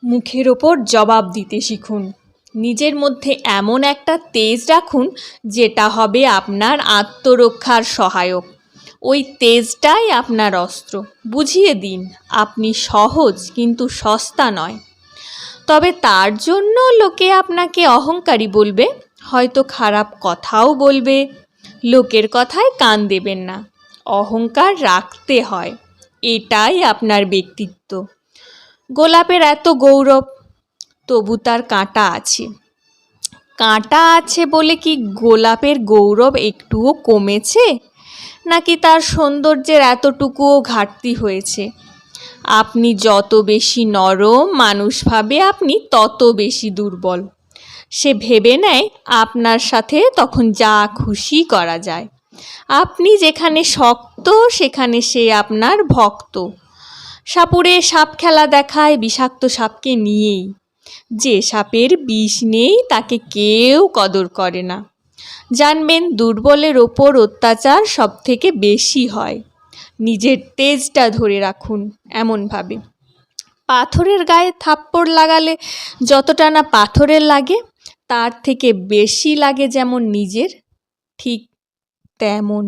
মুখের ওপর জবাব দিতে শিখুন। নিজের মধ্যে এমন একটা তেজ রাখুন যেটা হবে আপনার আত্মরক্ষার সহায়ক। ওই তেজটাই আপনার অস্ত্র। বুঝিয়ে দিন আপনি সহজ কিন্তু সস্তা নয়। তবে তার জন্য লোকে আপনাকে অহংকারী বলবে, হয়তো খারাপ কথাও বলবে। লোকের কথায় কান দেবেন না। অহংকার রাখতে হয়, এটাই আপনার ব্যক্তিত্ব। গোলাপের এত গৌরব, তবু তার কাঁটা আছে। কাঁটা আছে বলে কি গোলাপের গৌরব একটুও কমেছে, নাকি তার সৌন্দর্যের এতটুকুও ঘাটতি হয়েছে? আপনি যত বেশি নরম, মানুষ ভাবে আপনি তত বেশি দুর্বল। সে ভেবে নেয় আপনার সাথে তখন যা খুশি করা যায়। আপনি যেখানে শক্ত সেখানে সে আপনার ভক্ত। সাপুড়ে সাপ খেলা দেখায় বিষাক্ত সাপকে নিয়েই। যে সাপের বিষ নেই তাকে কেউ কদর করে না। জানবেন দুর্বলের ওপর অত্যাচার সব থেকে বেশি হয়। নিজের তেজটা ধরে রাখুন এমনভাবে। পাথরের গায়ে থাপ্পড় লাগালে যতটা না পাথরের লাগে, তার থেকে বেশি লাগে যেমন নিজের, ঠিক তেমন।